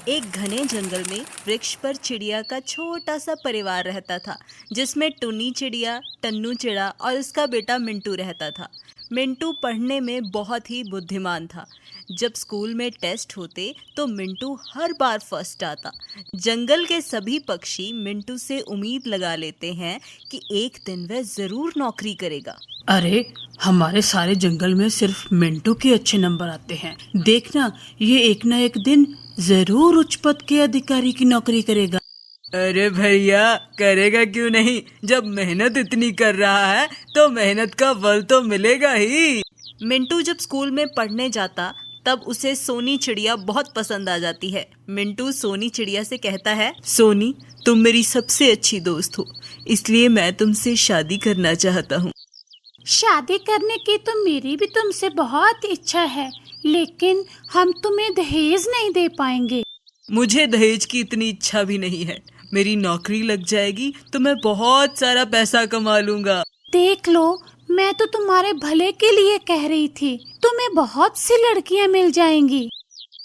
एक घने जंगल में वृक्ष पर चिड़िया का छोटा सा परिवार रहता था, जिसमें टुन्नी चिड़िया, टन्नू चिड़ा और उसका बेटा मिंटू रहता था। मिंटू पढ़ने में बहुत ही बुद्धिमान था। जब स्कूल में टेस्ट होते तो मिंटू हर बार फर्स्ट आता। जंगल के सभी पक्षी मिंटू से उम्मीद लगा लेते हैं कि एक दिन वह जरूर नौकरी करेगा। अरे, हमारे सारे जंगल में सिर्फ मिंटू के अच्छे नंबर आते हैं। देखना, ये एक ना एक दिन जरूर उच्च पद के अधिकारी की नौकरी करेगा। अरे भैया, करेगा क्यों नहीं? जब मेहनत इतनी कर रहा है तो मेहनत का फल तो मिलेगा ही। मिंटू जब स्कूल में पढ़ने जाता तब उसे सोनी चिड़िया बहुत पसंद आ जाती है। मिंटू सोनी चिड़िया से कहता है, सोनी, तुम मेरी सबसे अच्छी दोस्त हो, इसलिए मैं तुमसे शादी करना चाहता हूँ। शादी करने की तो मेरी भी तुमसे बहुत इच्छा है, लेकिन हम तुम्हें दहेज नहीं दे पाएंगे। मुझे दहेज की इतनी इच्छा भी नहीं है। मेरी नौकरी लग जाएगी तो मैं बहुत सारा पैसा कमा लूंगा। देख लो, मैं तो तुम्हारे भले के लिए कह रही थी। तुम्हें बहुत सी लड़कियां मिल जाएंगी।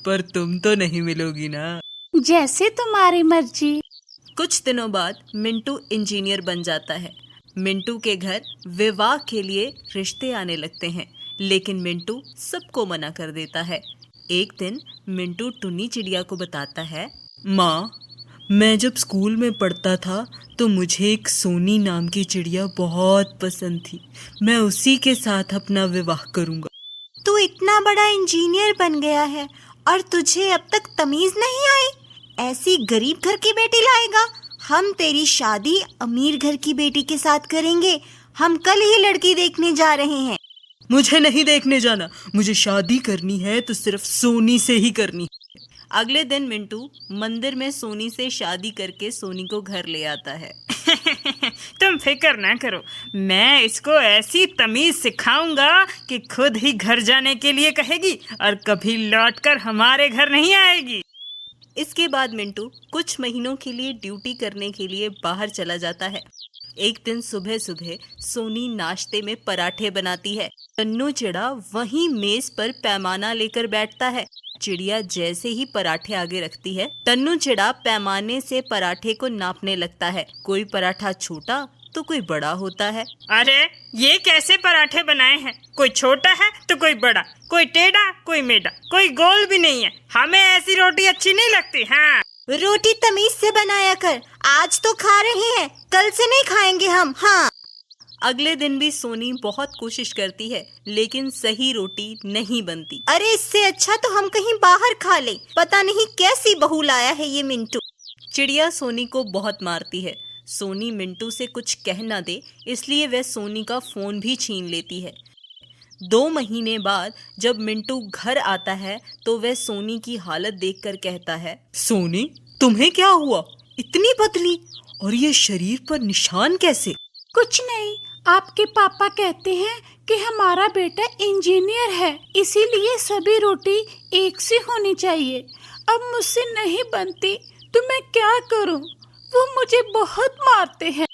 पर तुम तो नहीं मिलोगी ना। जैसे तुम्हारी मर्जी। कुछ दिनों बाद मिंटू इंजीनियर बन जाता है। मिंटू के घर विवाह के लिए रिश्ते आने लगते हैं, लेकिन मिंटू सबको मना कर देता है। एक दिन मिंटू टुन्नी चिड़िया को बताता है, माँ, मैं जब स्कूल में पढ़ता था तो मुझे एक सोनी नाम की चिड़िया बहुत पसंद थी। मैं उसी के साथ अपना विवाह करूंगा। तू इतना बड़ा इंजीनियर बन गया है और तुझे अब तक तमीज नहीं आई? ऐसी गरीब घर की बेटी लाएगा? हम तेरी शादी अमीर घर की बेटी के साथ करेंगे। हम कल ही लड़की देखने जा रहे हैं। मुझे नहीं देखने जाना। मुझे शादी करनी है तो सिर्फ सोनी से ही करनी है। अगले दिन मिंटू मंदिर में सोनी से शादी करके सोनी को घर ले आता है। तुम फिक्र ना करो, मैं इसको ऐसी तमीज सिखाऊंगा कि खुद ही घर जाने के लिए कहेगी और कभी लौटकर हमारे घर नहीं आएगी। इसके बाद मिंटू कुछ महीनों के लिए ड्यूटी करने के लिए बाहर चला जाता है। एक दिन सुबह सुबह सोनी नाश्ते में पराठे बनाती है। टन्नू चिड़ा वहीं मेज पर पैमाना लेकर बैठता है। चिड़िया जैसे ही पराठे आगे रखती है, टन्नू चिड़ा पैमाने से पराठे को नापने लगता है। कोई पराठा छोटा तो कोई बड़ा होता है। अरे, ये कैसे पराठे बनाए हैं? कोई छोटा है तो कोई बड़ा, कोई टेढ़ा कोई मेढ़ा, कोई गोल भी नहीं है। हमें ऐसी रोटी अच्छी नहीं लगती। हाँ, रोटी तमीज से बनाया कर। आज तो खा रहे हैं, कल से नहीं खाएंगे हम। हाँ। अगले दिन भी सोनी बहुत कोशिश करती है, लेकिन सही रोटी नहीं बनती। अरे, इससे अच्छा तो हम कहीं बाहर खा ले। पता नहीं कैसी बहू लाया है ये मिंटू। चिड़िया सोनी को बहुत मारती है। सोनी मिंटू से कुछ कह ना दे, इसलिए वह सोनी का फोन भी छीन लेती है। 2 महीने बाद जब मिंटू घर आता है तो वह सोनी की हालत देखकर कहता है, सोनी, तुम्हें क्या हुआ? इतनी पतली, और ये शरीर पर निशान कैसे? कुछ नहीं, आपके पापा कहते हैं कि हमारा बेटा इंजीनियर है, इसीलिए सभी रोटी एक सी होनी चाहिए। अब मुझसे नहीं बनती तो मैं क्या करूं? वो मुझे बहुत मारते हैं।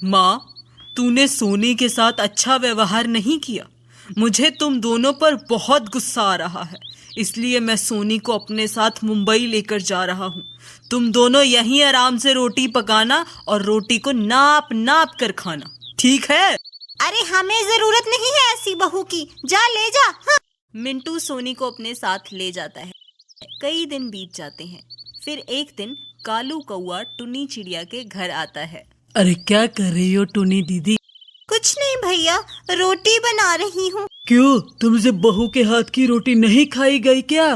माँ, तूने सोनी के साथ अच्छा व्यवहार नहीं किया। मुझे तुम दोनों पर बहुत गुस्सा आ रहा है, इसलिए मैं सोनी को अपने साथ मुंबई लेकर जा रहा हूँ। तुम दोनों यहीं आराम से रोटी पकाना और रोटी को नाप नाप कर खाना, ठीक है? अरे, हमें जरूरत नहीं है ऐसी बहू की। जा, ले जा। हाँ। मिंटू सोनी को अपने साथ ले जाता है। कई दिन बीत जाते हैं। फिर एक दिन कालू कौआ टुन्नी चिड़िया के घर आता है। अरे, क्या कर रही हो टुनी दीदी? कुछ नहीं भैया, रोटी बना रही हूँ। क्यों, तुमसे बहू के हाथ की रोटी नहीं खाई गई क्या?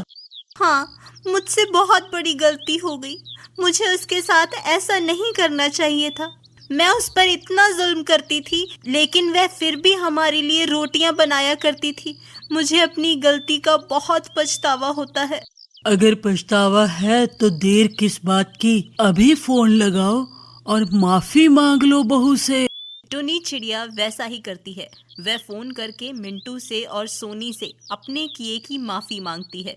हाँ, मुझसे बहुत बड़ी गलती हो गई। मुझे उसके साथ ऐसा नहीं करना चाहिए था। मैं उस पर इतना जुल्म करती थी, लेकिन वह फिर भी हमारे लिए रोटियां बनाया करती थी। मुझे अपनी गलती का बहुत पछतावा होता है। अगर पछतावा है तो देर किस बात की? अभी फोन लगाओ और माफी मांग लो बहू से। टुन्नी चिड़िया वैसा ही करती है। वह फोन करके मिंटू से और सोनी से अपने किए की माफी मांगती है।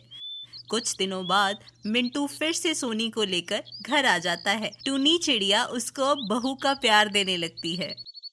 कुछ दिनों बाद मिंटू फिर से सोनी को लेकर घर आ जाता है। टुन्नी चिड़िया उसको बहू का प्यार देने लगती है।